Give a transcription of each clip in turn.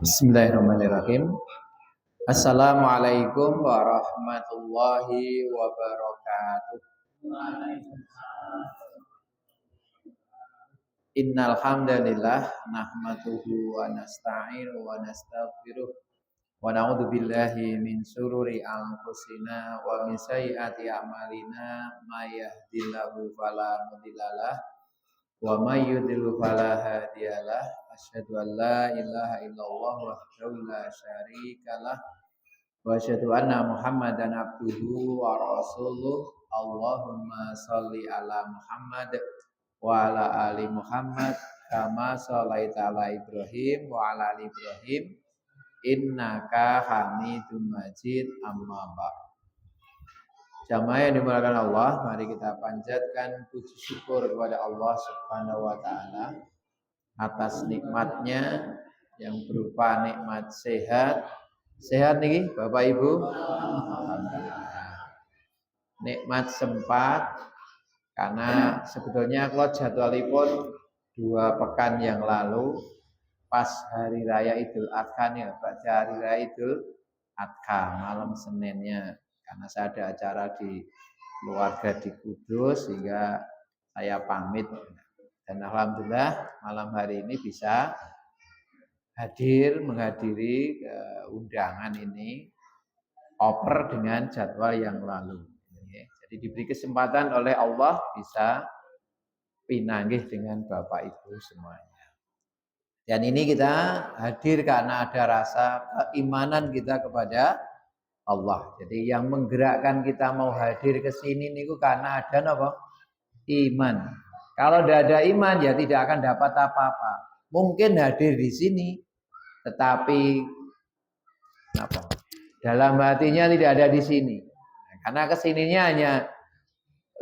Bismillahirrahmanirrahim. Assalamualaikum warahmatullahi wabarakatuh. Innal hamdalillah nahmaduhu wa nasta'inu wa nastaghfiruh wa na'udzu billahi min syururi anfusina wa min sayyiati a'malina may yahdihillahu fala mudhillalah wa may yudlil fala hadiyalah. Asyhadu an la ilaha illallah wahdahu la syarikalah wa asyhadu anna Muhammadan abduhu wa rasuluh. Allahumma shalli ala Muhammad wa ala ali Muhammad kama shallaita ala Ibrahim wa ala ali Ibrahim innaka Hamidum Majid. Amma ba'd. Jamaah yang dimuliakan Allah, mari kita panjatkan puji syukur kepada Allah Subhanahu wa taala atas nikmatnya yang berupa nikmat sehat. Sehat nih Bapak Ibu? Alhamdulillah. Nikmat sempat, karena sebetulnya kalau jadwalipun 2 pekan yang lalu pas hari raya Idul Adha nih, pada hari raya Idul Adha malam Seninnya, karena saya ada acara di keluarga di Kudus sehingga saya pamit. Dan alhamdulillah malam hari ini bisa menghadiri undangan ini oper dengan jadwal yang lalu. Jadi diberi kesempatan oleh Allah bisa pinanggih dengan Bapak Ibu semuanya. Dan ini kita hadir karena ada rasa keimanan kita kepada Allah. Jadi yang menggerakkan kita mau hadir ke sini niku karena ada apa? Iman. Kalau tidak ada iman ya tidak akan dapat apa-apa. Mungkin hadir di sini tetapi apa? Dalam hatinya tidak ada di sini. Karena kesininya hanya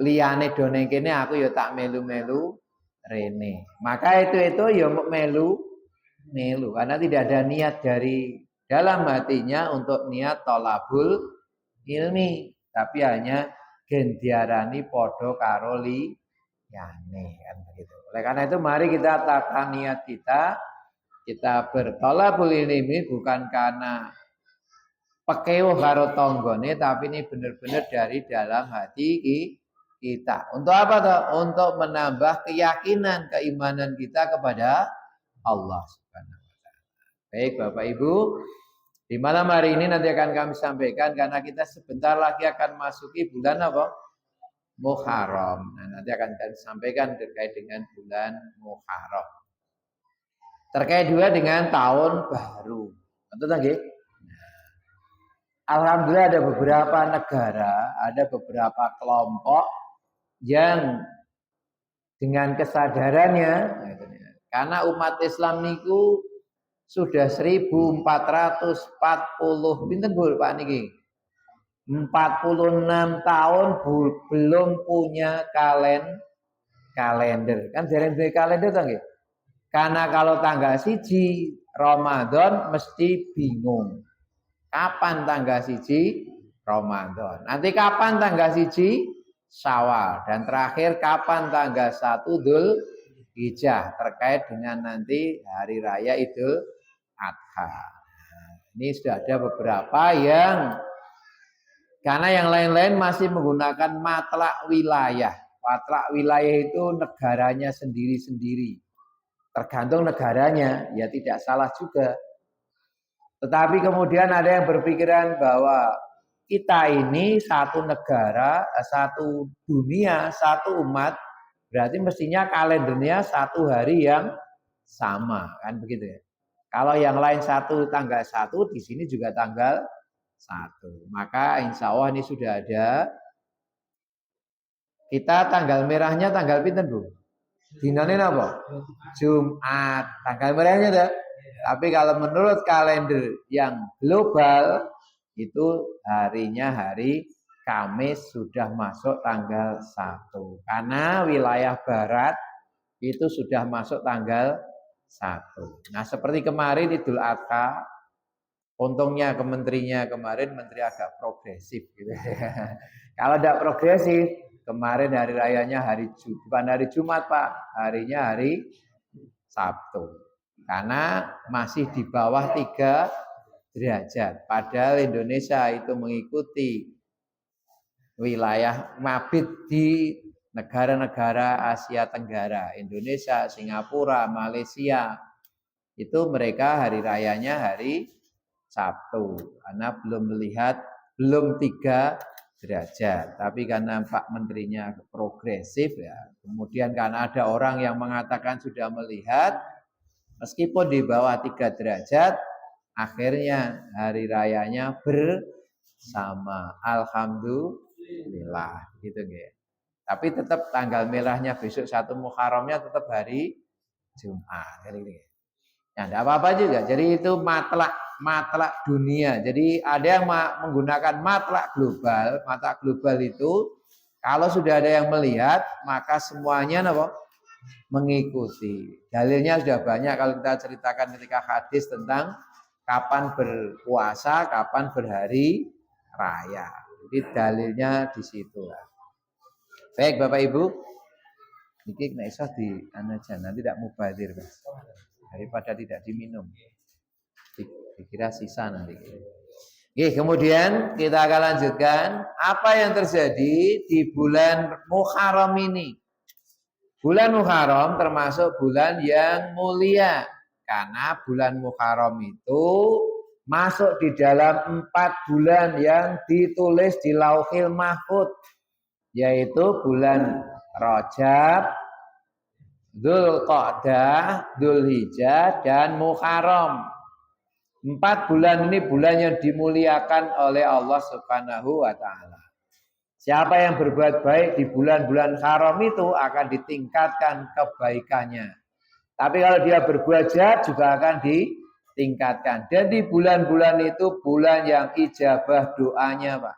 liyane doneng kene aku ya tak melu-melu rene. Maka itu ya melu karena tidak ada niat dari dalam hatinya untuk niat tolabul ilmi, tapi hanya gendiarani podo karoli yane kan begitu. Oleh karena itu mari kita tata niat kita bertolabul ilmi bukan karena pekeo karo tonggone, tapi ini benar-benar dari dalam hati kita. Untuk apa toh? Untuk menambah keyakinan, keimanan kita kepada Allah Subhanahu wa taala. Baik Bapak Ibu, di malam hari ini nanti akan kami sampaikan karena kita sebentar lagi akan masuki bulan apa? Muharram. Nah, nanti akan kami sampaikan terkait dengan bulan Muharram. Terkait juga dengan tahun baru. Tentu lagi. Alhamdulillah ada beberapa negara, ada beberapa kelompok yang dengan kesadarannya, karena umat Islam niku sudah 1440 pinten Bu Pak niki? 46 tahun belum punya kalender. Kan jarang duwe kalender to nggih? Karena kalau tanggal 1 Ramadan mesti bingung. Kapan tanggal 1 Ramadan? Nanti kapan tanggal 1 Syawal? Dan terakhir kapan tanggal 1 Dzulhijjah? Terkait dengan nanti hari raya Idul Adha. Ini sudah ada beberapa yang karena yang lain-lain masih menggunakan matlak wilayah. Matlak wilayah itu negaranya sendiri-sendiri. Tergantung negaranya, ya tidak salah juga. Tetapi kemudian ada yang berpikiran bahwa kita ini satu negara, satu dunia, satu umat, berarti mestinya kalendernya satu hari yang sama, kan begitu ya. Kalau yang lain tanggal 1, di sini juga tanggal 1. Maka insya Allah ini sudah ada. Kita tanggal merahnya tanggal pinten Bu? Dinane apa? Jumat. Tanggal merahnya ada. Tapi kalau menurut kalender yang global itu harinya hari Kamis sudah masuk tanggal 1. Karena wilayah barat itu sudah masuk tanggal 1. Nah, seperti kemarin Idul Adha, untungnya kementerinya kemarin menteri agak progresif gitu. Kalau tidak progresif, kemarin hari rayanya bukan hari Jumat Pak, harinya hari Sabtu. Karena masih di bawah 3 derajat. Padahal Indonesia itu mengikuti wilayah mabit di negara-negara Asia Tenggara. Indonesia, Singapura, Malaysia. Itu mereka hari rayanya hari Sabtu. Karena belum 3 derajat. Tapi karena Pak Menterinya progresif ya. Kemudian karena ada orang yang mengatakan sudah melihat, meskipun di bawah 3 derajat, akhirnya hari rayanya bersama. Alhamdulillah, gitu nggih. Tapi tetap tanggal merahnya besok 1 Muharramnya tetap hari Jumat. Ya, enggak apa-apa juga. Jadi itu matlak dunia. Jadi ada yang menggunakan matlak global. Matlak global itu kalau sudah ada yang melihat, maka semuanya apa? Mengikuti. Dalilnya sudah banyak kalau kita ceritakan ketika hadis tentang kapan berpuasa, kapan berhari raya. Jadi dalilnya di situ. Baik Bapak Ibu, ini kena iso di aja nanti tidak mubazir, Mas. Daripada tidak diminum. Dikira sisa nanti. Oke, kemudian kita akan lanjutkan apa yang terjadi di bulan Muharram ini. Bulan Muharram termasuk bulan yang mulia. Karena bulan Muharram itu masuk di dalam 4 bulan yang ditulis di Lauhil Mahfuz. Yaitu bulan Rajab, Dzulqa'dah, Dzulhijjah, dan Muharram. 4 bulan ini bulan yang dimuliakan oleh Allah Subhanahu wa Ta'ala. Siapa yang berbuat baik di bulan-bulan haram itu akan ditingkatkan kebaikannya. Tapi kalau dia berbuat jahat juga akan ditingkatkan. Dan di bulan-bulan itu bulan yang ijabah doanya, Pak.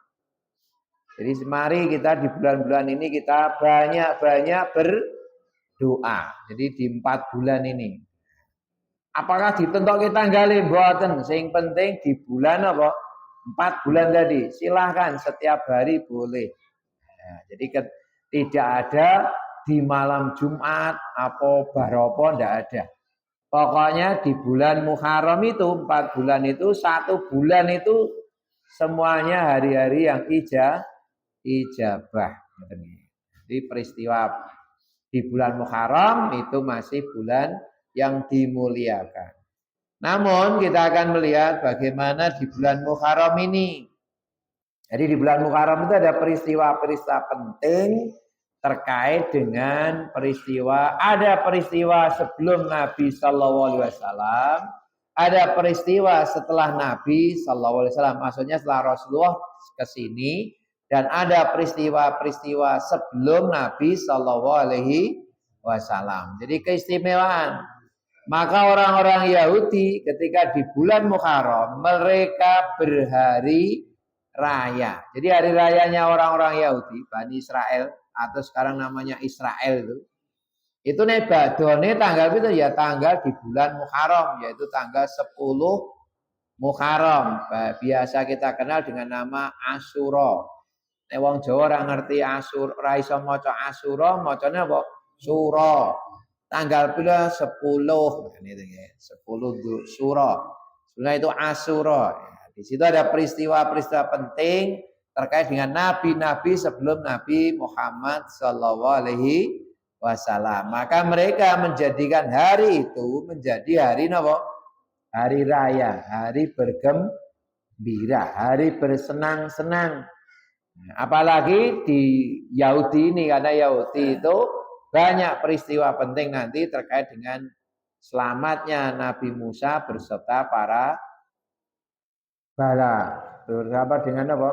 Jadi mari kita di bulan-bulan ini kita banyak-banyak berdoa. Jadi di 4 bulan ini. Apakah ditentukan tanggalnya? Mboten. Sing penting di bulan apa? 4 bulan tadi. Silahkan setiap hari boleh. Nah, jadi tidak ada di malam Jumat apa baropo, tidak ada. Pokoknya di bulan Muharram itu 4 bulan itu 1 bulan itu semuanya hari-hari yang ijabah. Jadi peristiwa di bulan Muharram itu masih bulan yang dimuliakan. Namun kita akan melihat bagaimana di bulan Muharram ini. Jadi di bulan Muharram itu ada peristiwa-peristiwa penting terkait dengan ada peristiwa sebelum Nabi Shallallahu Alaihi Wasallam, ada peristiwa setelah Nabi Shallallahu Alaihi Wasallam, maksudnya setelah Rasulullah ke sini, dan ada peristiwa-peristiwa sebelum Nabi Shallallahu Alaihi Wasallam. Jadi keistimewaan. Maka orang-orang Yahudi ketika di bulan Muharram mereka berhari raya. Jadi hari rayanya orang-orang Yahudi, Bani Israel atau sekarang namanya Israel itu nebadone tanggal itu ya tanggal di bulan Muharram, yaitu tanggal 10 Muharram. Biasa kita kenal dengan nama Asyura. Wong Jawa ora ngerti Asyura, ora iso maca Asyura, macane apa? Sura. Tanggal pula 10 ini 10 Syura. Sebenarnya itu Asyura. Di situ ada peristiwa-peristiwa penting terkait dengan nabi-nabi sebelum Nabi Muhammad sallallahu alaihi wasallam. Maka mereka menjadikan hari itu menjadi hari apa? Hari raya, hari bergembira, hari bersenang-senang. Apalagi di Yahudi ini, karena Yahudi itu banyak peristiwa penting nanti terkait dengan selamatnya Nabi Musa beserta para bala. Bersama dengan apa?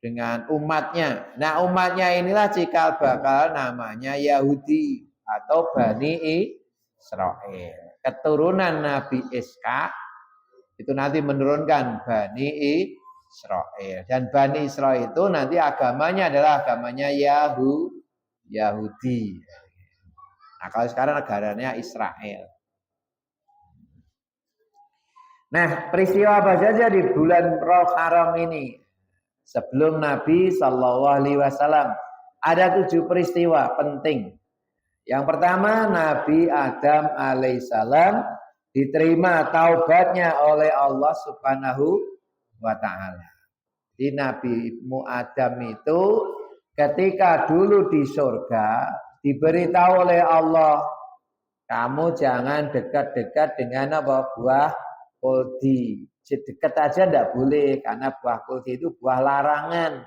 Dengan umatnya. Nah umatnya inilah cikal bakal namanya Yahudi atau Bani Israel. Keturunan Nabi Ishak itu nanti menurunkan Bani Israel. Dan Bani Israel itu nanti agamanya adalah agamanya Yahudi. Nah kalau sekarang negaranya Israel. Nah peristiwa apa saja di bulan Muharram ini sebelum Nabi Shallallahu Alaihi Wasallam ada 7 peristiwa penting. Yang pertama Nabi Adam alaihissalam diterima taubatnya oleh Allah Subhanahu wa taala. Di Nabi Adam itu ketika dulu di surga diberitahu oleh Allah, kamu jangan dekat-dekat dengan apa? Buah kuldi. Dekat aja enggak boleh karena buah kuldi itu buah larangan.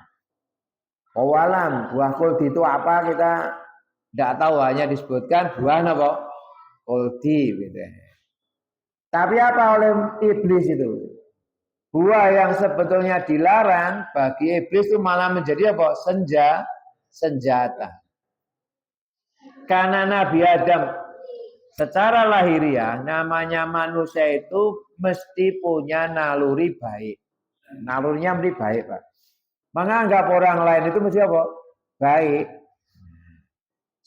Walam, buah kuldi itu apa kita enggak tahu, hanya disebutkan buah apa? Kuldi gitu. Tapi apa oleh iblis itu? Buah yang sebetulnya dilarang bagi iblis itu malah menjadi apa? Senjata. Karena Nabi Adam secara lahiriah namanya manusia itu mesti punya naluri baik. Nalurinya mesti baik, Pak. Menganggap orang lain itu mesti apa? Baik.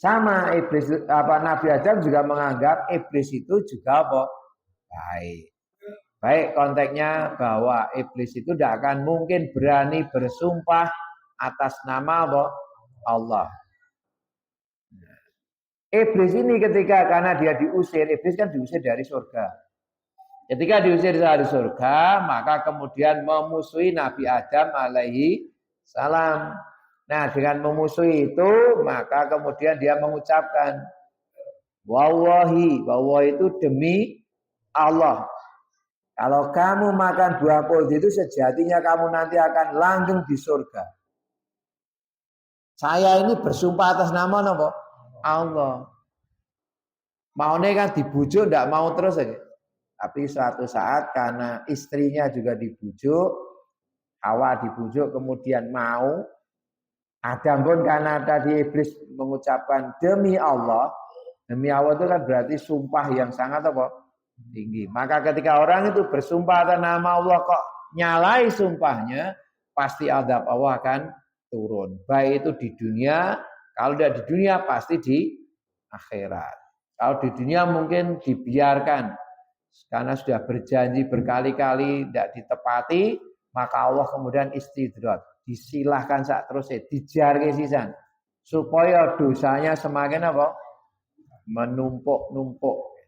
Sama iblis Nabi Adam juga menganggap iblis itu juga apa? Baik. Baik konteksnya bahwa iblis itu tidak akan mungkin berani bersumpah atas nama apa? Allah. Iblis ini ketika karena dia diusir, iblis kan diusir dari surga. Ketika diusir dari surga, maka kemudian memusuhi Nabi Adam alaihi salam. Nah, dengan memusuhi itu, maka kemudian dia mengucapkan wallahi, wallahi itu demi Allah. Kalau kamu makan buah kuldi itu sejatinya kamu nanti akan langgeng di surga. Saya ini bersumpah atas nama apa? Allah. Maunya kan dibujuk, tidak mau terus aja. Tapi suatu saat karena istrinya juga dibujuk, Hawa dibujuk kemudian mau. Adam pun karena tadi iblis mengucapkan demi Allah itu kan berarti sumpah yang sangat apa? Tinggi. Maka ketika orang itu bersumpah atas nama Allah kok nyalai sumpahnya, pasti azab Allah akan turun. Baik itu di dunia, kalau tidak di dunia pasti di akhirat. Kalau di dunia mungkin dibiarkan karena sudah berjanji berkali-kali tidak ditepati, maka Allah kemudian istidrat, disilahkan saat terus dijar ke sisan supaya dosanya semakin apa? Menumpuk-numpuk.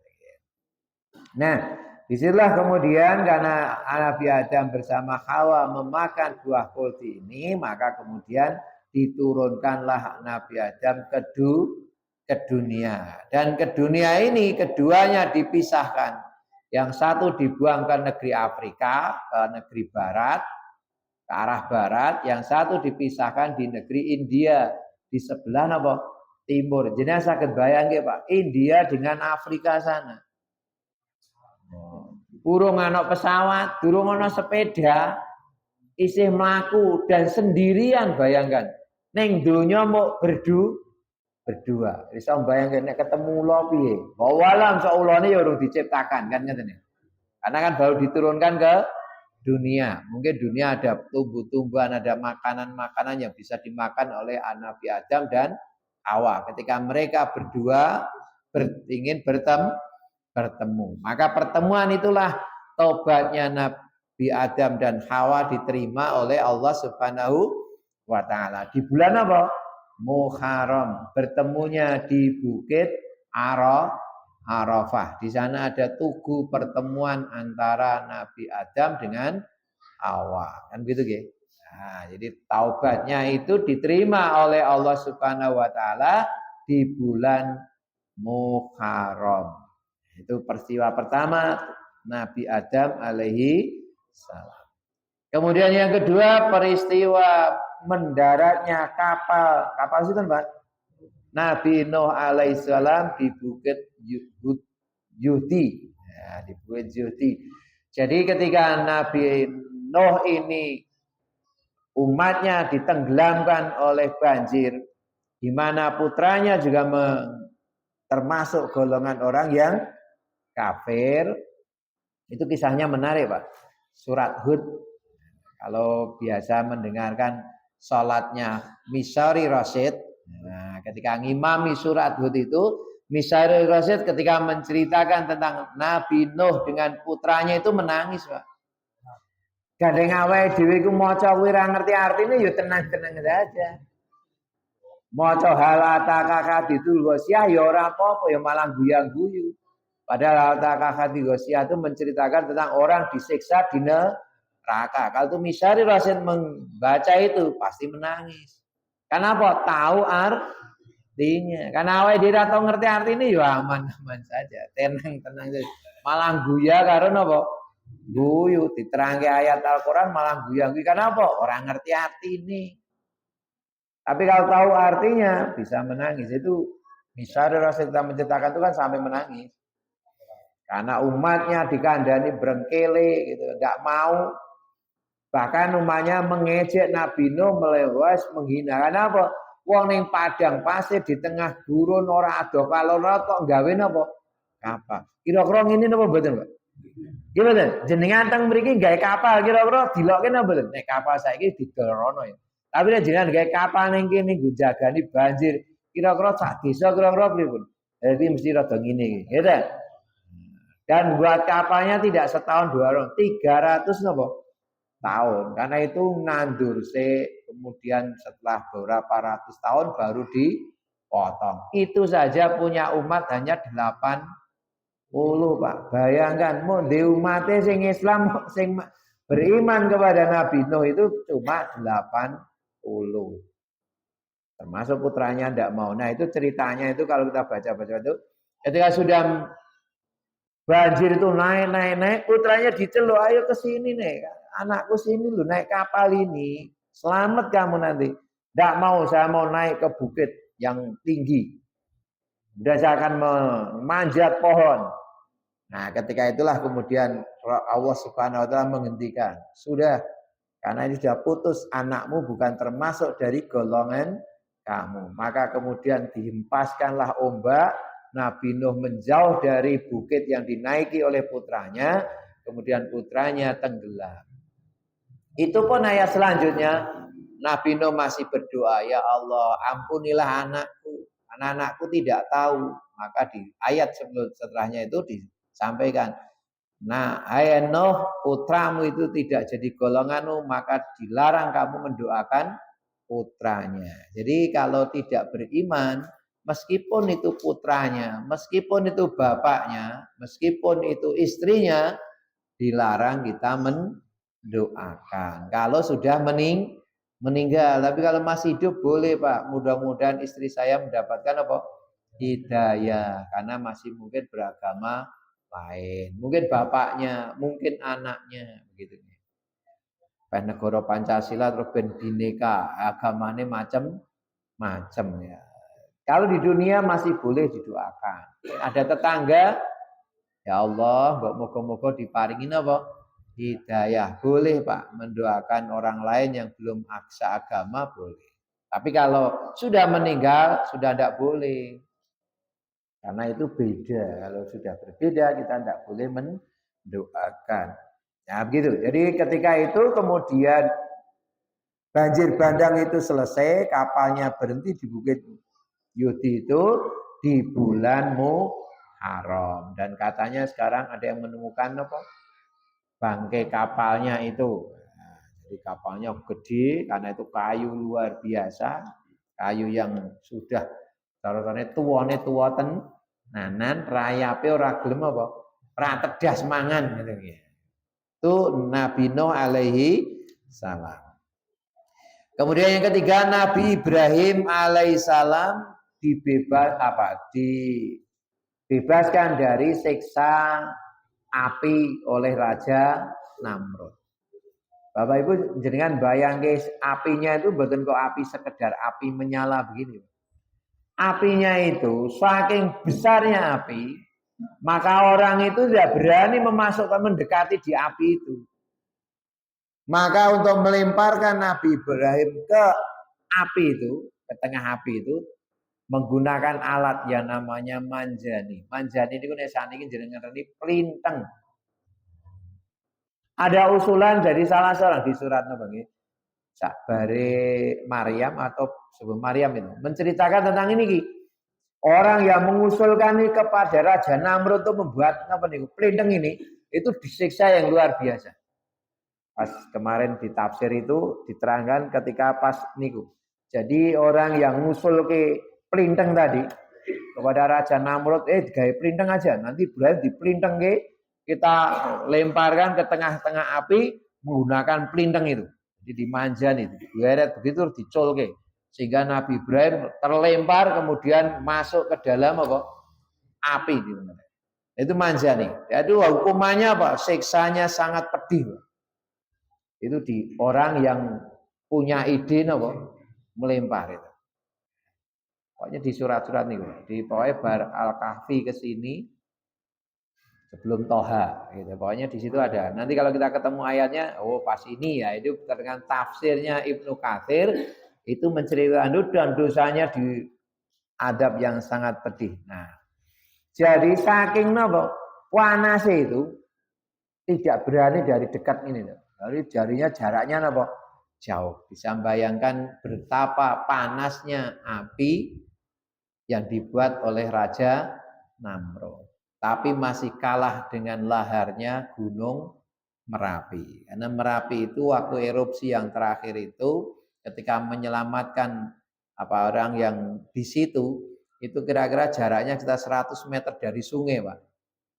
Nah, disitulah kemudian karena Nabi Adam bersama Hawa memakan buah kuldi ini, maka kemudian diturunkanlah Nabi Adam ke dunia. Dan ke dunia ini keduanya dipisahkan. Yang satu dibuang ke negeri Afrika, ke negeri barat, ke arah barat. Yang satu dipisahkan di negeri India, di sebelah apa? Timur. Jadi sakit bayangin Pak, India dengan Afrika sana. Burung anak pesawat, durung ana sepeda, isih mlaku dan sendirian bayangkan. Ning donya mau berdua. Bisa bayangkan nek ketemu lo piye. Wawalam saulane ya urung diciptakan kan ngeten. Karena kan baru diturunkan ke dunia. Mungkin dunia ada tumbuh-tumbuhan, ada makanan-makanan yang bisa dimakan oleh Nabi Adam dan Hawa. Ketika mereka berdua ingin bertemu. Maka pertemuan itulah taubatnya Nabi Adam dan Hawa diterima oleh Allah Subhanahu wa taala. Di bulan apa? Muharram. Bertemunya di Bukit Arafah. Di sana ada tugu pertemuan antara Nabi Adam dengan Hawa. Kan gitu nggih. Nah, jadi taubatnya itu diterima oleh Allah Subhanahu wa taala di bulan Muharram. Itu peristiwa pertama Nabi Adam alaihi salam. Kemudian yang kedua peristiwa mendaratnya kapal. Kapal itu kan Pak? Nabi Nuh alaihi salam di Bukit Yuhdi. Ya, di Bukit Yuhdi. Jadi ketika Nabi Nuh ini umatnya ditenggelamkan oleh banjir, di mana putranya juga termasuk golongan orang yang kafir. Itu kisahnya menarik Pak. Surat Hud. Kalau biasa mendengarkan sholatnya Misari Rasyid. Nah, ketika ngimami surat Hud itu, Misari Rasyid ketika menceritakan tentang Nabi Nuh dengan putranya itu menangis Pak. Gandeng awake dhewe iku maca kuwi ra ngerti artine ya tenang-tenang saja. Maca halata kakak didul wasiah ya ora apa-apa ya malah guyang-guyu. Padahal Al-Kahfi itu menceritakan tentang orang disiksa di neraka. Kalau tuh Misari Rasid membaca itu pasti menangis. Kenapa? Tahu artinya. Karena awake dhewe ora ngerti artinya ya aman-aman saja. Tenang-tenang saja. Malah guya karena apa? Guyu diterangke ayat Al-Qur'an malah guyu. Kenapa? Orang ngerti arti ini. Tapi kalau tahu artinya bisa menangis. Itu Misari Rasid kita menceritakan itu kan sampai menangis. Karena umatnya dikandani berengkele gitu, enggak mau. Bahkan umatnya mengejek Nabi Nuh, melewas, menghina. Kenapa? Wong ning padang pasir di tengah gurun ora ado kalora kok gawe napa? Kapal. Kira-kira ngene napa mboten, Pak? Nggih mboten. Jenengan teng mriki gawe kapal kira-kira dilokke napa mboten? Nek kapal saiki didorono ya. Tapi nek jenengan gawe kapal ning kene nggo jagani banjir, kira-kira sak desa kira-kira pripun? Jadi mesti rada ngene iki, ya ta? Dan buat kapalnya tidak setahun 2 tahun, 300 tahun. Karena itu nandur kemudian setelah beberapa ratus tahun baru dipotong. Itu saja punya umat hanya 80, Pak. Bayangkan, mau di umatnya sing Islam sing beriman kepada Nabi Nuh itu cuma 80. Termasuk putranya tidak mau. Nah, itu ceritanya itu kalau kita baca-baca itu ketika sudah banjir itu naik, putranya diceluk, ayo ke sini nih, anakku sini lu naik kapal ini, selamat kamu nanti. Tidak mau, saya mau naik ke bukit yang tinggi. Udah saya akan memanjat pohon. Nah, ketika itulah kemudian Allah Subhanahu Wa Taala menghentikan. Sudah, karena ini sudah putus, anakmu bukan termasuk dari golongan kamu. Maka kemudian dihempaskanlah ombak. Nabi Nuh menjauh dari bukit yang dinaiki oleh putranya, kemudian putranya tenggelam. Itu pun ayat selanjutnya, Nabi Nuh masih berdoa, ya Allah ampunilah anakku, anak-anakku tidak tahu. Maka di ayat setelahnya itu disampaikan, nah hai Nuh, putramu itu tidak jadi golonganmu, maka dilarang kamu mendoakan putranya. Jadi kalau tidak beriman, meskipun itu putranya, meskipun itu bapaknya, meskipun itu istrinya, dilarang kita mendoakan. Kalau sudah meninggal, tapi kalau masih hidup boleh, Pak. Mudah-mudahan istri saya mendapatkan apa? Hidayah, karena masih mungkin beragama lain. Mungkin bapaknya, mungkin anaknya, begitu. Negara Pancasila terus ben bineka, agamane macam-macam ya. Kalau di dunia masih boleh didoakan. Ada tetangga, ya Allah, moga-moga diparingin apa? Hidayah. Boleh Pak, mendoakan orang lain yang belum aksa agama boleh. Tapi kalau sudah meninggal, sudah tidak boleh. Karena itu beda. Kalau sudah berbeda, kita tidak boleh mendoakan. Ya begitu. Jadi ketika itu kemudian banjir bandang itu selesai, kapalnya berhenti di Bukit Yudi itu di bulan Muharram. Dan katanya sekarang ada yang menemukan apa? Bangkai kapalnya itu. Nah, jadi kapalnya gede karena itu kayu luar biasa, kayu yang sudah carane tuwane tua tenanan, rayape ora gelem apa? Ora tedas mangan gitu ya. Itu Nabi Nuh alaihi salam. Kemudian yang ketiga Nabi Ibrahim alaihissalam dibebaskan dari siksa api oleh Raja Namrud. Bapak Ibu jenengan bayangke apinya itu bukan kok api sekedar api menyala begini. Apinya itu saking besarnya api, maka orang itu tidak berani memasukkan mendekati di api itu. Maka untuk melemparkan Nabi Ibrahim ke api itu, ke tengah api itu, menggunakan alat yang namanya manjani. Manjani ini kan saniki jenengan ini pelintang. Ada usulan dari salah seorang di surat Nabi Sakbare Maryam atau sebelum Maryam itu menceritakan tentang ini. Orang yang mengusulkan ini kepada Raja Namrud untuk membuat apa nih pelintang ini itu disiksa yang luar biasa. Pas kemarin di tafsir itu diterangkan ketika pas niku. Jadi orang yang ngusul ke pelintang tadi kepada Raja Namrud, gawe plinteng aja. Nanti Ibrahim diplinteng kita lemparkan ke tengah-tengah api menggunakan plinteng itu. Jadi dimanjan itu, digeret begitu dicolke. Sehingga Nabi Ibrahim terlempar kemudian masuk ke dalam apa? Api di mana. Itu manjani. Jadi hukumannya apa? Siksanya sangat pedih. Itu di orang yang punya ide apa? Melempar itu. Pokoknya di surat-surat nih, di pokoknya Bar Al-Kahfi ke sini sebelum Toha gitu. Pokoknya di situ ada. Nanti kalau kita ketemu ayatnya, oh pas ini ya, itu dengan tafsirnya Ibnu Katsir itu menceritakan dan dosanya di adab yang sangat pedih. Nah, jadi saking napa panasnya itu tidak berani dari dekat ini. Jadi jarinya jaraknya napa jauh. Bisa membayangkan betapa panasnya api yang dibuat oleh Raja Namrud. Tapi masih kalah dengan laharnya Gunung Merapi. Karena Merapi itu waktu erupsi yang terakhir itu ketika menyelamatkan orang yang di situ itu kira-kira jaraknya kita 100 meter dari sungai, Pak.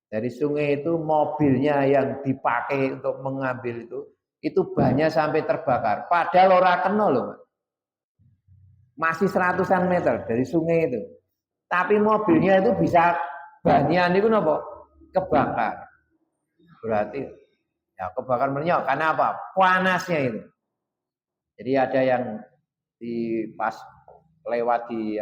Dari sungai itu mobilnya yang dipakai untuk mengambil itu banyak sampai terbakar. Padahal ora kena loh, Pak. Masih 100-an meter dari sungai itu. Tapi mobilnya itu bisa banyak itu napa? Kebakar. Berarti ya kebakar menyok karena apa? Panasnya itu. Jadi ada yang di pas lewat di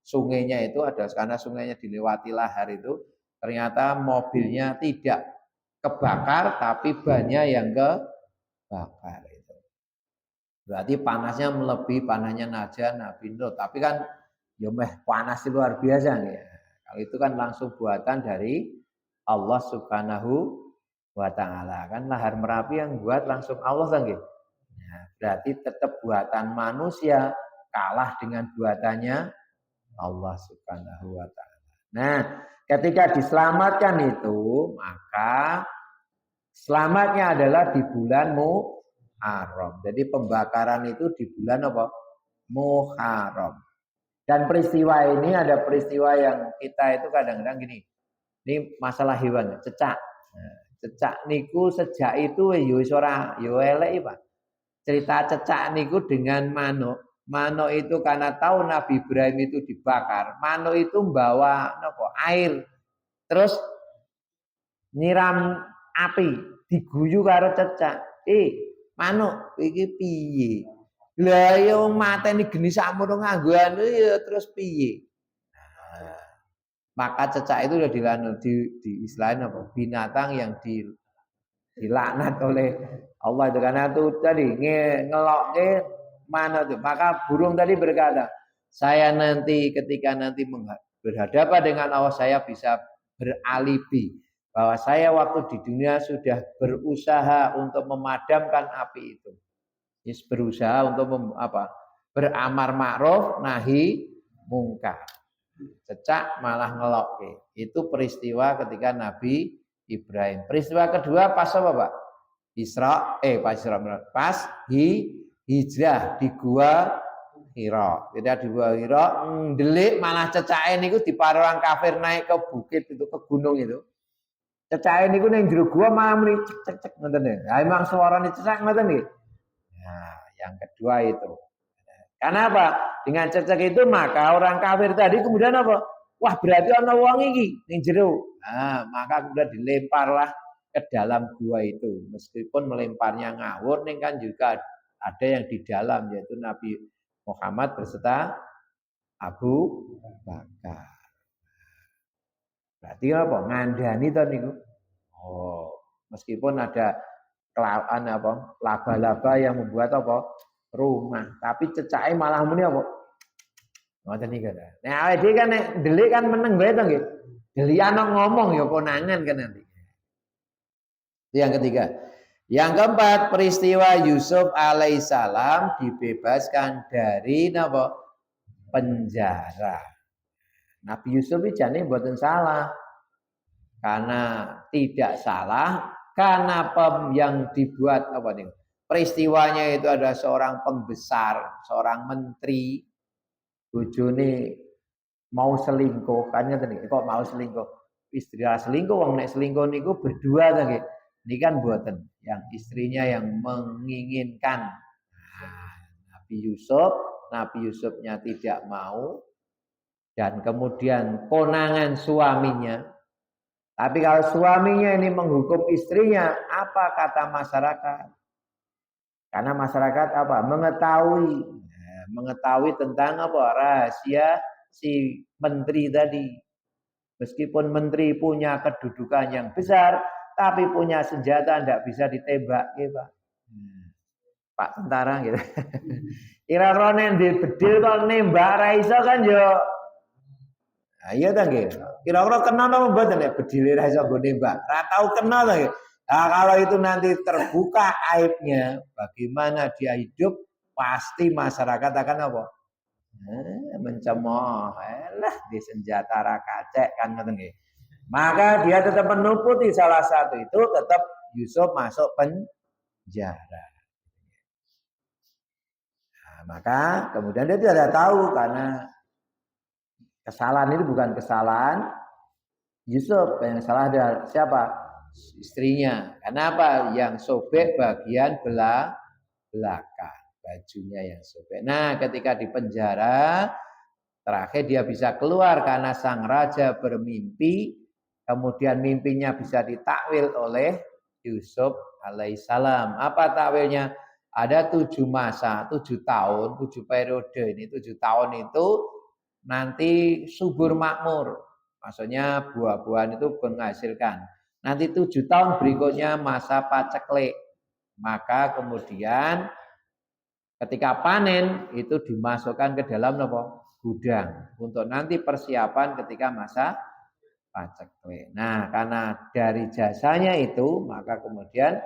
sungainya itu ada karena sungainya dilewati lahar itu ternyata mobilnya tidak kebakar tapi banyak yang kebakar itu. Berarti panasnya melebihi panasnya Nabi Nuh. Tapi kan ya panas luar biasa ya. Kalau itu kan langsung buatan dari Allah Subhanahu wa taala. Kan lahar Merapi yang buat langsung Allah kan gitu. Nah, berarti tetap buatan manusia kalah dengan buatannya Allah Subhanahu wa taala. Nah, ketika diselamatkan itu, maka selamatnya adalah di bulan Muharram. Jadi pembakaran itu di bulan apa? Muharram. Dan peristiwa ini ada peristiwa yang kita itu kadang-kadang gini. Ini masalah hewan, cecak. Nah, cecak niku sejak itu yo ora yo elek, Pak. Cerita cecak niku dengan manuk. Manuk itu karena tahu Nabi Ibrahim itu dibakar. Manuk itu membawa air. Terus nyiram api, diguyu karo cecak. Manuk iki piye? Lah yo mateni geni sakmono nganggo anu ya terus piye? Nah, maka cecak itu udah di istilahin apa? Binatang yang dilaknat oleh Allah itu karena itu tadi ngelokke mana tuh. Maka burung tadi berkata, saya nanti ketika nanti berhadapan dengan Allah saya bisa beralibi bahwa saya waktu di dunia sudah berusaha untuk memadamkan api itu. Berusaha untuk beramar ma'ruf nahi mungkar. Cecak malah ngelokke. Itu peristiwa ketika Nabi Ibrahim. Peristiwa kedua pas apa, Pak? Pas hijrah di gua Hira. Tidak di gua Hira, ndelik malah cecake niku diparo orang kafir naik ke bukit itu ke gunung itu. Cecake niku ning jero gua malah muni cek cek ngoten nggih. Ha emang suarane cecak ngoten nggih. Nah, yang kedua itu. Karena apa? Dengan cecak itu maka orang kafir tadi kemudian apa? Wah berarti ana wong iki ning jero. Nah, maka kemudian dilemparlah ke dalam gua itu. Meskipun melemparnya ngawur ning kan juga ada yang di dalam yaitu Nabi Muhammad berserta Abu Bakar. Berarti apa? Ngandani to niku. Oh, meskipun ada laba-laba yang membuat rumah, tapi cecake malah muni apa? Ngoten niku. Nah, awake dhewe kan nek ndelik kan meneng bae to nggih. Delian ngomong ya konangan kan nanti. Itu yang ketiga. Yang keempat, peristiwa Yusuf alaihissalam dibebaskan dari penjara. Nabi Yusuf itu jane mboten salah. Karena tidak salah karena yang dibuat peristiwanya itu ada seorang pembesar, seorang menteri, bojone mau selingkuh kan ngeten iki, kok mau selingkuh. Istri selingkuh wong nek selingkuh niku berdua ta nggih. Ini kan buatan yang istrinya yang menginginkan. Nah, Nabi Yusufnya tidak mau dan kemudian konangan suaminya. Tapi kalau suaminya ini menghukum istrinya, apa kata masyarakat? Karena masyarakat apa? Mengetahui tentang apa? Rahasia si menteri tadi. Meskipun menteri punya kedudukan yang besar, tapi punya senjata tidak bisa ditembak, ya Pak. Pak tentara gitu. Kira-kira di bedil kok nembak ra iso kan yo. Nah, iya ta nggih. Kira-kira kena napa mboten nek bedil ra iso nggo nembak. Ra tau kena ta nggih. Nah, kalau itu nanti terbuka aibnya, bagaimana dia hidup, pasti masyarakat akan apa? Mencemooh. Elah di senjata ra kacek kan ngoten nggih. Maka dia tetap menuruti salah satu itu, tetap Yusuf masuk penjara. Nah, maka kemudian dia tidak tahu karena kesalahan itu bukan kesalahan Yusuf, yang salah ada siapa? Istrinya. Kenapa? Yang sobek bagian belakang, bajunya yang sobek. Nah, ketika di penjara, terakhir dia bisa keluar karena sang raja bermimpi, kemudian mimpinya bisa ditakwil oleh Yusuf alaihissalam. Apa takwilnya? Ada 7 masa, 7 tahun, 7 periode ini, 7 tahun itu nanti subur makmur. Maksudnya buah-buahan itu menghasilkan. Nanti 7 tahun berikutnya masa paceklik. Maka kemudian ketika panen itu dimasukkan ke dalam apa? Gudang. Untuk nanti persiapan ketika masa paceklik. Nah, karena dari jasanya itu, maka kemudian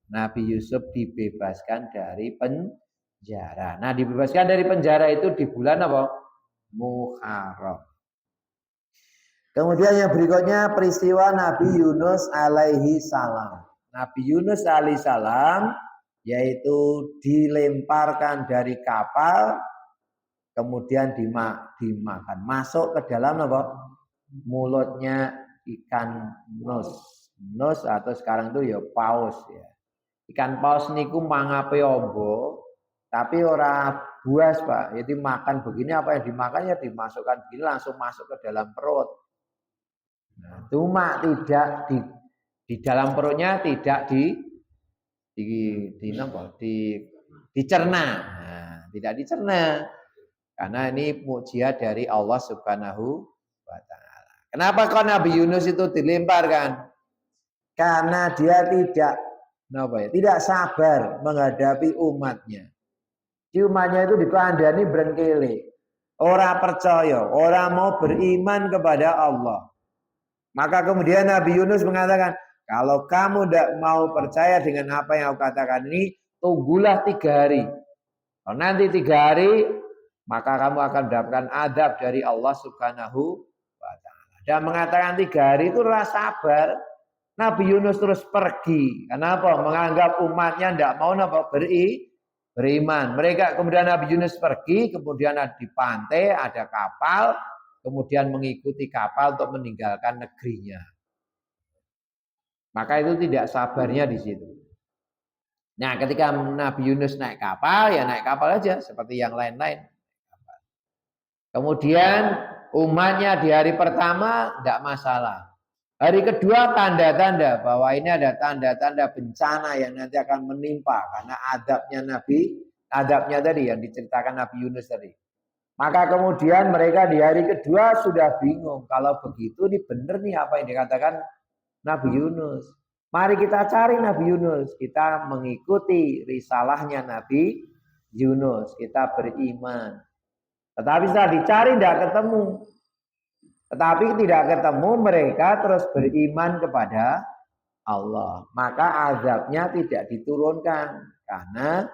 Nabi Yusuf dibebaskan dari penjara. Nah, dibebaskan dari penjara itu di bulan apa? Muharram. Kemudian yang berikutnya peristiwa Nabi Yunus alaihi salam. Nabi Yunus alaihi salam yaitu dilemparkan dari kapal kemudian dimakan. Masuk ke dalam apa? Mulutnya ikan nus. Nus atau sekarang itu ya paus ya. Ikan paus niku mangape ombo, tapi ora buas Pak. Jadi makan begini apa yang dimakan ya dimasukkan begini langsung masuk ke dalam perut. Nah, cuma tidak di dalam perutnya tidak dicerna. Nah, tidak dicerna. Karena ini mukjizat dari Allah Subhanahu wa taala. Kenapa kok Nabi Yunus itu dilemparkan? Karena dia tidak sabar menghadapi umatnya. Di umatnya itu dikandani brengkele. Orang percaya, orang mau beriman kepada Allah. Maka kemudian Nabi Yunus mengatakan, kalau kamu tidak mau percaya dengan apa yang aku katakan ini, tunggulah 3 hari. Kalau nanti 3 hari, maka kamu akan mendapatkan adab dari Allah Subhanahu wa taala. Dan mengatakan 3 hari itu rasa sabar. Nabi Yunus terus pergi. Kenapa? Menganggap umatnya tidak mau beriman. Mereka kemudian Nabi Yunus pergi, kemudian di pantai ada kapal, kemudian mengikuti kapal untuk meninggalkan negerinya. Maka itu tidak sabarnya di situ. Nah, ketika Nabi Yunus naik kapal, ya naik kapal aja seperti yang lain-lain. Kemudian umatnya di hari pertama tidak masalah. Hari kedua tanda-tanda bahwa ini ada tanda-tanda bencana yang nanti akan menimpa karena adabnya tadi yang diceritakan Nabi Yunus tadi. Maka kemudian mereka di hari kedua sudah bingung. Kalau begitu ini benar nih apa yang dikatakan Nabi Yunus. Mari kita cari Nabi Yunus. Kita mengikuti risalahnya Nabi Yunus. Kita beriman. Tetapi setelah dicari tidak ketemu. Tetapi tidak ketemu, mereka terus beriman kepada Allah. Maka azabnya tidak diturunkan. Karena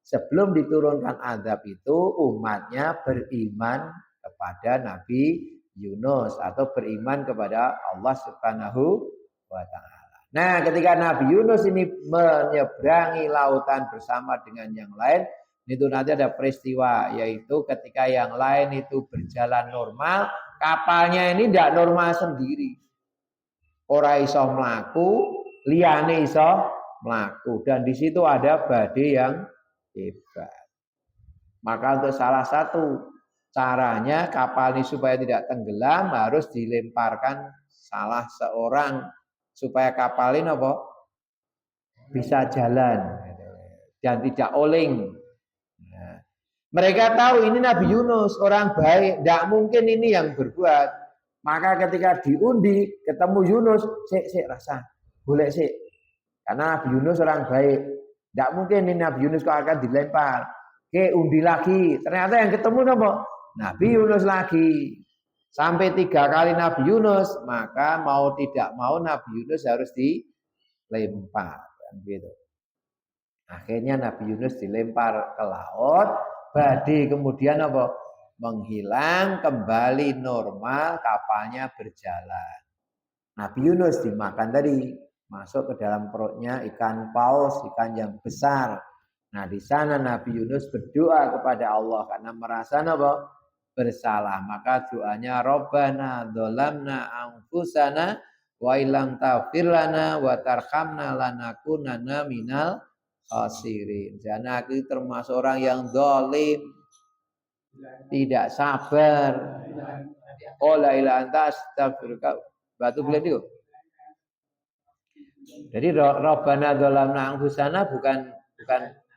sebelum diturunkan azab itu umatnya beriman kepada Nabi Yunus. Atau beriman kepada Allah Subhanahu wa ta'ala. Nah, ketika Nabi Yunus ini menyeberangi lautan bersama dengan yang lain. Itu nanti ada peristiwa, yaitu ketika yang lain itu berjalan normal, kapalnya ini tidak normal sendiri. Ora iso mlaku, liyane iso mlaku, dan di situ ada badai yang hebat. Maka untuk salah satu caranya kapal ini supaya tidak tenggelam harus dilemparkan salah seorang supaya kapal ini apa? Bisa jalan dan tidak oleng. Nah, mereka tahu ini Nabi Yunus orang baik, tidak mungkin ini yang berbuat. Maka ketika diundi ketemu Yunus, sik rasa, boleh sik. Karena Nabi Yunus orang baik, tidak mungkin ini Nabi Yunus kok akan dilempar. Oke, undi lagi. Ternyata yang ketemu apa? Nabi Yunus lagi. Sampai 3 kali Nabi Yunus, maka mau tidak mau Nabi Yunus harus dilempar. Gitu. Akhirnya Nabi Yunus dilempar ke laut, badai kemudian apa? Menghilang, kembali normal, kapalnya berjalan. Nabi Yunus dimakan tadi, masuk ke dalam perutnya ikan paus, ikan yang besar. Nah, di sana Nabi Yunus berdoa kepada Allah karena merasa apa? Bersalah. Maka doanya Rabbana dzalamna anfusana wa illam taghfir lana wa tarhamna lanakunanna minal khasirin. Karena aku termasuk orang yang zalim, tidak sabar. Qala ila anta astaghfiruka. Batu beliau. Jadi Rabbana dzalamna anfusana bukan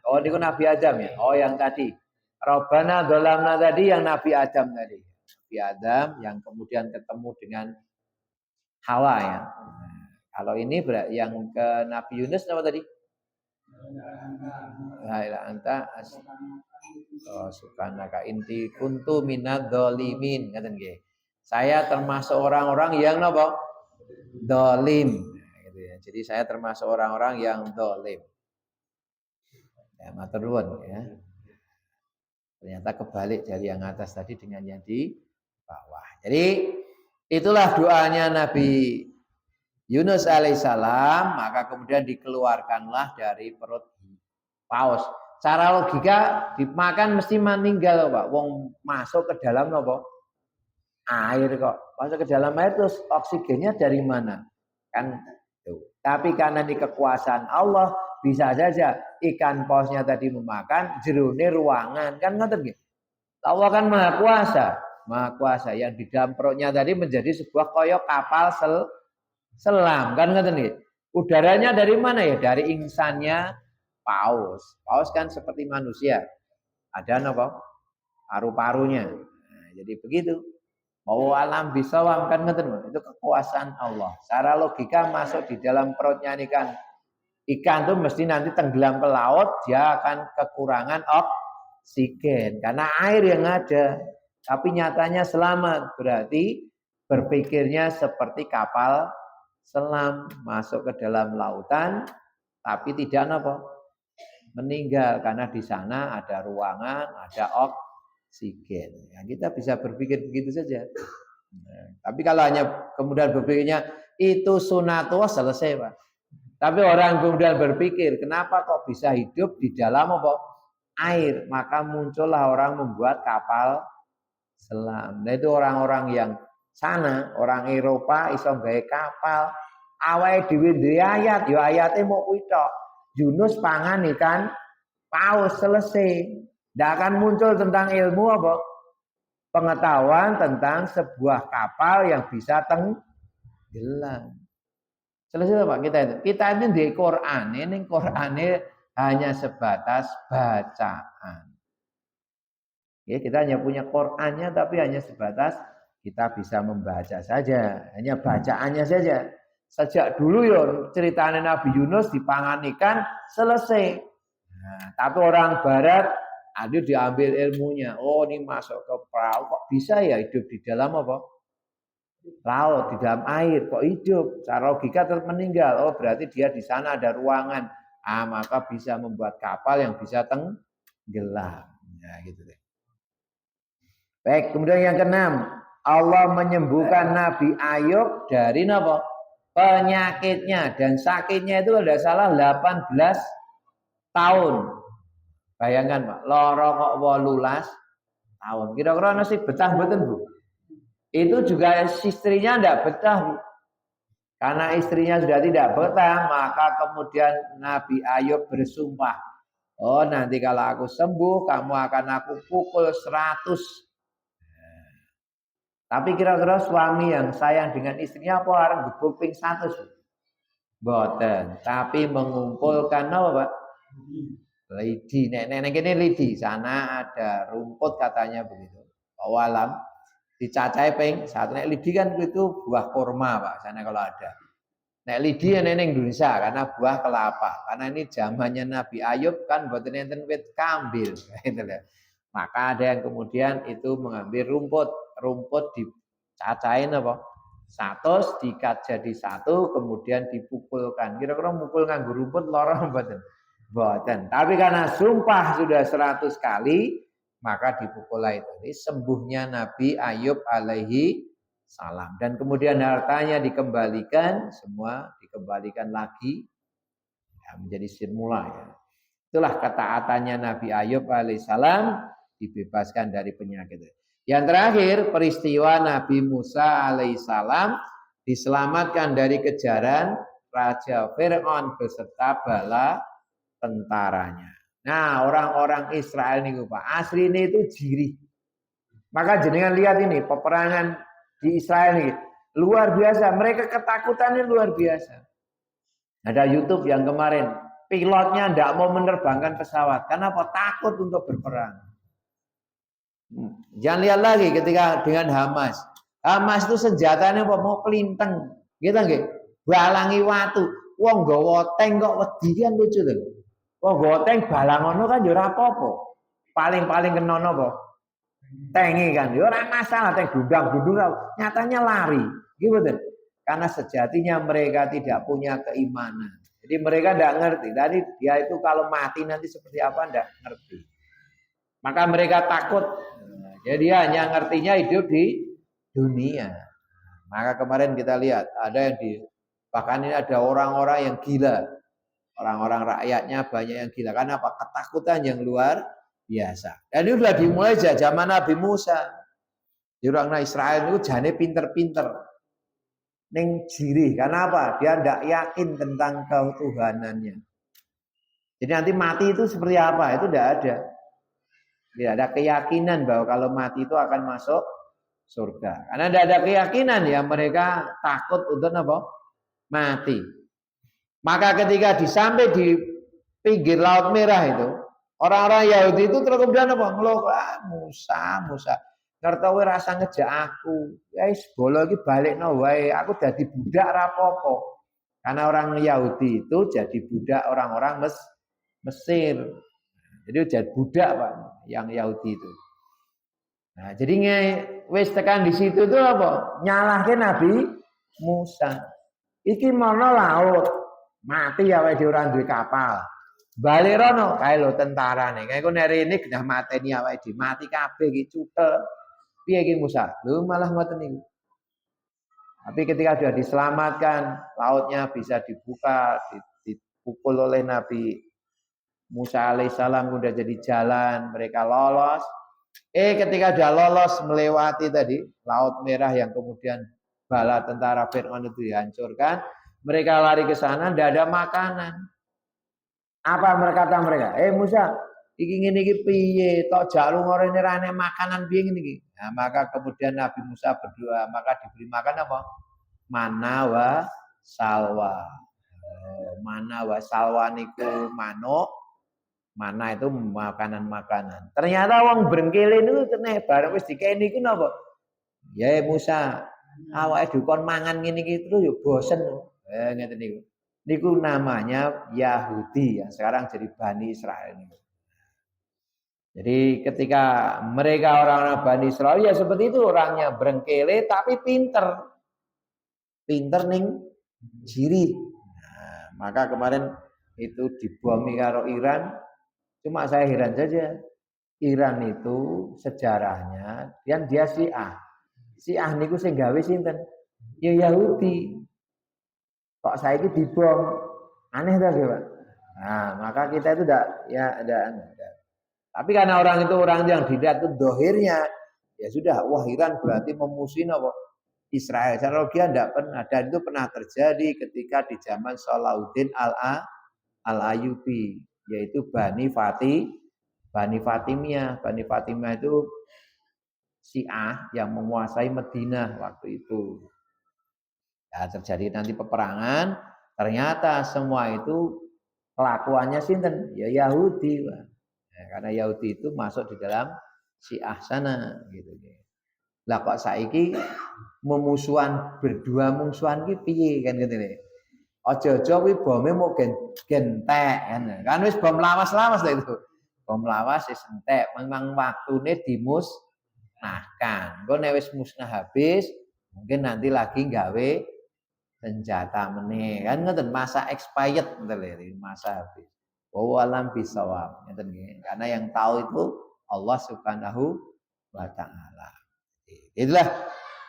oh ini Nabi Adam ya. Oh yang tadi. Rabbana dzalamna tadi yang Nabi Adam tadi. Nabi Adam yang kemudian ketemu dengan Hawa ya. Nah, kalau ini yang ke Nabi Yunus apa tadi? La ilaha anta subhanaka inti kuntu minadz dzalimin ngaten nggih. Saya termasuk orang-orang yang napa? Zalim. Gitu ya. Jadi saya termasuk orang-orang yang zalim. Ya, matur nuwun ya. Ternyata kebalik dari yang atas tadi dengan yang di bawah. Jadi itulah doanya Nabi Yunus alaihissalam, maka kemudian dikeluarkanlah dari perut paus. Cara logika dimakan mesti meninggal Pak. Wong masuk ke dalam apa? Air kok. Masuk ke dalam air terus oksigennya dari mana? Kan tuh. Tapi karena di kekuasaan Allah bisa saja ikan pausnya tadi memakan jerone ruangan kan ngoten nggih. Allah kan maha kuasa yang di dalam perutnya tadi menjadi sebuah koyok kapal selam kan ngoten nggih. Udaranya dari mana ya? Dari insannya paus. Paus kan seperti manusia. Ada apa? Paru-parunya. Nah, jadi begitu. Mau alam bisawam kan ngoten itu kekuasaan Allah. Secara logika masuk di dalam perutnya ikan tuh mesti nanti tenggelam ke laut, dia akan kekurangan oksigen karena air yang ada. Tapi nyatanya selamat, berarti berpikirnya seperti kapal selam masuk ke dalam lautan, tapi tidak apa? Meninggal karena di sana ada ruangan, ada oksigen. Ya, kita bisa berpikir begitu saja. Nah, tapi kalau hanya kemudian berpikirnya itu sunatullah selesai Pak. Tapi orang kemudian berpikir, kenapa kok bisa hidup di dalam apa? Air. Maka muncullah orang membuat kapal selam. Nah itu orang-orang yang sana, orang Eropa iso gawe kapal. Awake dhewe duwe ayat, ya ayate mau kuwi tok. Yunus pangan ikan paus selesai. Tidak akan muncul tentang ilmu apa? Pengetahuan tentang sebuah kapal yang bisa tenggelam. Selesai Pak kita ini di Quran ini hanya sebatas bacaan. Ya, kita hanya punya Qurannya tapi hanya sebatas kita bisa membaca saja, hanya bacaannya saja. Sejak dulu ya ceritanya Nabi Yunus dipangan ikan selesai. Nah, tapi orang Barat ada diambil ilmunya. Oh ini masuk ke perahu kok bisa ya hidup di dalam apa? Laut di dalam air kok hidup, secara logika tetap meninggal. Oh berarti dia di sana ada ruangan. Maka bisa membuat kapal yang bisa tenggelam. Nah, gitu deh. Baik, kemudian yang keenam, Allah menyembuhkan Nabi Ayub dari apa? Penyakitnya dan sakitnya itu kalau tidak salah 18 tahun. Bayangkan Pak, loro kok 18 tahun. Kira-kira nasi betah mboten Bu? Itu juga istrinya ndak betah Bu. Karena istrinya sudah tidak betah, maka kemudian Nabi Ayub bersumpah, oh nanti kalau aku sembuh, kamu akan aku pukul 100. Tapi kira-kira suami yang sayang dengan istrinya apa orang gebuk ping 100? Boten, tapi mengumpulkan apa Pak? Lidi, nenek ini lidi, sana ada rumput katanya begitu. Awalam dicacai ping satu. Nek lidi kan itu buah kurma Pak, sana kalau ada. Nek lidi yang nenek Indonesia karena buah kelapa. Karena ini zamannya Nabi Ayub kan buat enten wit kambil, gitu loh. Maka ada yang kemudian itu mengambil rumput dicacain apa? 100 dikat jadi 1 kemudian dipukulkan. Kira-kira mukul nganggo rumput lorong mboten. Mboten. Tapi karena sumpah sudah 100 kali maka dipukul itu. Ini sembuhnya Nabi Ayub alaihi salam. Dan kemudian hartanya dikembalikan, semua dikembalikan lagi ya, menjadi semula ya. Itulah ketaatannya Nabi Ayub alaihissalam dibebaskan dari penyakit. Yang terakhir peristiwa Nabi Musa alaihissalam diselamatkan dari kejaran Raja Fir'aun beserta bala tentaranya. Nah orang-orang Israel ini Pak, asli ini itu jirih. Maka jenengan lihat ini peperangan di Israel ini luar biasa. Mereka ketakutannya luar biasa. Ada YouTube yang kemarin pilotnya tidak mau menerbangkan pesawat karena apa? Takut untuk berperang. Jangan lihat lagi ketika dengan Hamas. Hamas itu senjatanya apa? Mau pelinteng, gitu nggih? Balangi watu. Wong nggawa tank kok wedi kan lucu tuh. Wong nggawa tank balang ngono kan ya ora apa-apa. Paling-paling kena napa? Tangi kan. Ya ora masalah tank gudang-gudung nyatanya lari. Gitu betul. Karena sejatinya mereka tidak punya keimanan. Jadi mereka tidak ngerti. Tadi dia itu kalau mati nanti seperti apa tidak ngerti. Maka mereka takut. Jadi hanya ngertinya hidup di dunia. Maka kemarin kita lihat ada yang bahkan ini ada orang-orang yang gila. Orang-orang rakyatnya banyak yang gila. Karena apa? Ketakutan yang luar biasa. Dan ini sudah dimulai zaman Nabi Musa. Di orang Israel itu jane pinter-pinter. Ning jirih. Karena apa? Dia tidak yakin tentang ketuhanannya. Jadi nanti mati itu seperti apa? Itu tidak ada. Tidak ada keyakinan bahwa kalau mati itu akan masuk surga. Karena tidak ada keyakinan ya mereka takut untuk apa? Mati. Maka ketika sampai di pinggir Laut Merah itu, orang-orang Yahudi itu terus kemudian apa? Ngeluh, Musa. Ngerti rasa ngejak aku. Guys, bolo iki balikno wae. Aku jadi budak rapopo. Karena orang Yahudi itu jadi budak orang-orang Mesir. Jadi jadi budak Pak, yang Yahudi itu. Nah, jadi wis tekan di situ tuh apa? Nyalahke Nabi Musa. Iki mono laut. Mati ya wae ora duwe kapal. Balik rono kae lho tentarane. Kae ku nek rene genah mateni awake dhewe. Mati kabeh iki cutel. Piye iki Musa? Lho malah ngoten niku. Tapi ketika sudah diselamatkan, lautnya bisa dibuka, dipukul oleh Nabi Musa alaihissalam sudah jadi jalan, mereka lolos. Ketika sudah lolos melewati tadi Laut Merah yang kemudian bala tentara Fir'aun itu dihancurkan, mereka lari ke sana, tidak ada makanan. Apa kata mereka? Musa, iki ngene iki piye? Tok jaluk ngene rane makanan piye ngene iki? Nah, maka kemudian Nabi Musa berdoa, maka diberi makan apa? Mana wa salwa. Mana wa salwa niku manuk. Mana itu makanan-makanan. Ternyata wong brengkele niku kena bareng wis dikene niku napa? Ya Musa, awake dukon mangan ngene iki terus yo bosen. Ngeten niku. Niku namanya Yahudi yang sekarang jadi Bani Israel niku. Jadi ketika mereka orang-orang Bani Israel ya seperti itu, orangnya brengkele tapi pinter. Pinter ning jiri. Nah, maka kemarin itu dibomi karo Iran. Cuma saya heran saja. Iran itu sejarahnya yang dia Syiah. Syiah niku sing gawe sinten? Ya Yahudi. Kok saiki dibom? Aneh ta, Pak? Nah, maka kita itu ada Tapi karena orang itu orang yang dilihat itu dohirnya, ya sudah, wah Iran berarti memusuhi apa? Israel. Secara logika tidak pernah. Dan itu pernah terjadi ketika di zaman Salahuddin Al-Ayyubi, yaitu Bani Fatimiyah. Bani Fatimiyah itu Syiah yang menguasai Madinah waktu itu. Ya, terjadi nanti peperangan, ternyata semua itu kelakuannya sinten? Ya Yahudi. Ya, karena Yahudi itu masuk di dalam Syiah sana gitu. Lah kok saiki memusuhan berdua mungsuhan ki piye kan ngene. Aja-aja kuwi bome mau gentek kan. Kan wis bom lawas-lawas lah itu. Bom lawas wis entek, memang waktune dimusnahkan. Engko nek wis musnah habis, mungkin nanti lagi gawe senjata meneh. Kan ngoten masa expired ngoten lho, masa habis. Wa alam bisawab. Ngoten nggih. Karena yang tahu itu Allah Subhanahu wa taala. Itulah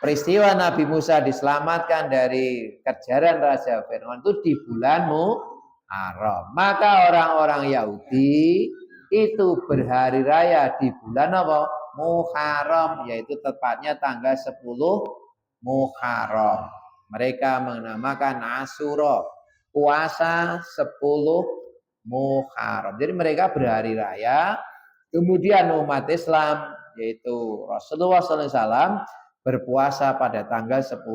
peristiwa Nabi Musa diselamatkan dari kejaran Raja Fir'aun itu di bulan Muharram. Maka orang-orang Yahudi itu berhari raya di bulan apa? Muharram, yaitu tepatnya tanggal 10 Muharram. Mereka menamakan Asyura, puasa 10 Muharram. Jadi mereka berhari raya. Kemudian umat Islam yaitu Rasulullah SAW berpuasa pada tanggal 10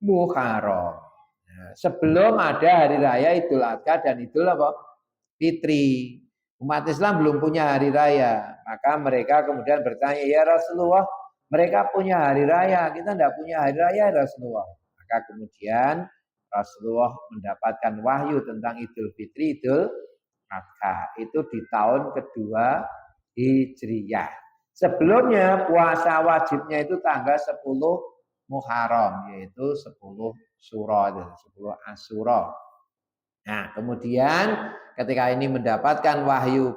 Muharram. Nah, sebelum ada hari raya Idul Adha dan Idul Fitri. Umat Islam belum punya hari raya. Maka mereka kemudian bertanya, ya Rasulullah, mereka punya hari raya, kita tidak punya hari raya Rasulullah. Maka kemudian Rasulullah mendapatkan wahyu tentang Idul Fitri, Idul Adha. Itu di tahun kedua Hijriyah. Sebelumnya puasa wajibnya itu tanggal 10 Muharram, yaitu 10 Syura, 10 Asyura. Nah, kemudian ketika ini mendapatkan wahyu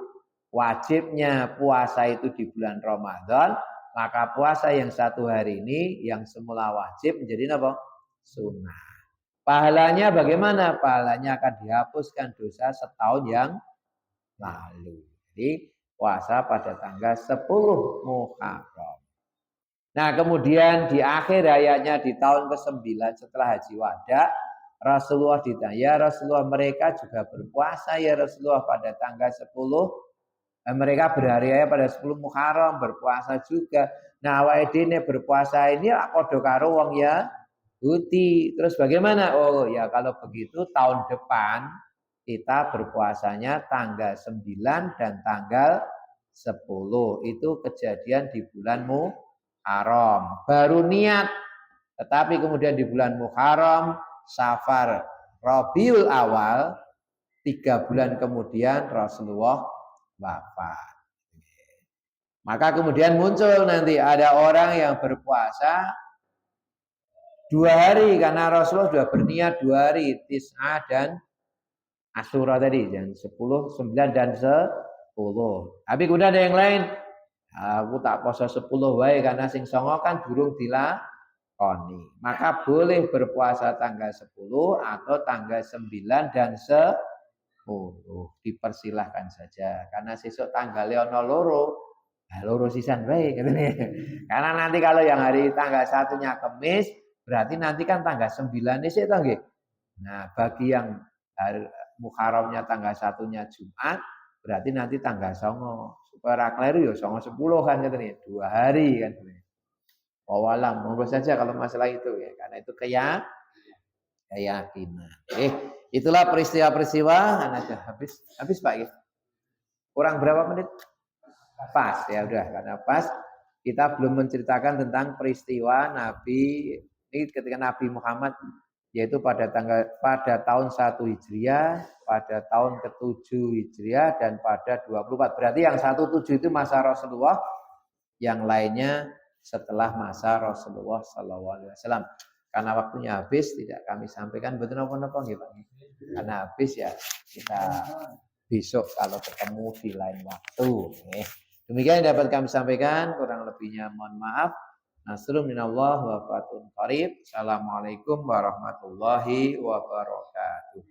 wajibnya puasa itu di bulan Ramadan, maka puasa yang satu hari ini yang semula wajib menjadi apa? Sunnah. Pahalanya bagaimana? Pahalanya akan dihapuskan dosa setahun yang lalu. Jadi puasa pada tanggal 10 Muharram. Nah, kemudian di akhir hayatnya di tahun ke-9 setelah Haji Wada, Rasulullah ditanya, ya Rasulullah mereka juga berpuasa ya Rasulullah pada tanggal 10. Mereka berhari raya pada 10 Muharram, berpuasa juga. Nah, awake dhewe berpuasa ini padha karo wong ya Yahudi. Terus bagaimana? Oh, ya kalau begitu tahun depan kita berpuasanya tanggal 9 dan tanggal 10. Itu kejadian di bulan Muharram. Baru niat. Tetapi kemudian di bulan Muharram, Safar, Rabiul Awal, 3 bulan kemudian Rasulullah wafat. Maka kemudian muncul nanti ada orang yang berpuasa 2 hari. Karena Rasulullah sudah berniat 2 hari. Tis'ah dan Asyura tadi, dan 10, 9 dan 10. Tapi kemudian ada yang lain, aku tak poso 10 wae karena sing songo kan durung dilakoni. Maka boleh berpuasa tanggal 10 atau tanggal 9 dan 10. Dipersilahkan saja. Karena sesuk tanggalnya ono loro, loro sisan wae katanya. Karena nanti kalau yang hari tanggal 1-nya Kamis, berarti nanti kan tanggal 9 sik to nggih. Nah, bagi yang hari Muharramnya tanggal 1-nya Jumat, berarti nanti tanggal 9. Supaya kleru ya 9 10 kan katanya, 2 hari kan. Wawalam, monggo saja kalau masalah itu ya, karena itu keyakinan. Itulah peristiwa-peristiwa. Anak habis Pak ya. Kurang berapa menit? Pas ya udah, karena pas kita belum menceritakan tentang peristiwa Nabi ini ketika Nabi Muhammad yaitu pada tahun 1 Hijriah, pada tahun ke-7 Hijriah dan pada 24. Berarti yang 17 itu masa Rasulullah, yang lainnya setelah masa Rasulullah SAW. Karena waktunya habis tidak kami sampaikan betul apa-apa nggih Pak. Karena habis ya kita besok kalau ketemu di lain waktu. Demikian yang dapat kami sampaikan, kurang lebihnya mohon maaf. Nasrun minallah wa fatun qarib. Assalamualaikum warahmatullahi wabarakatuh.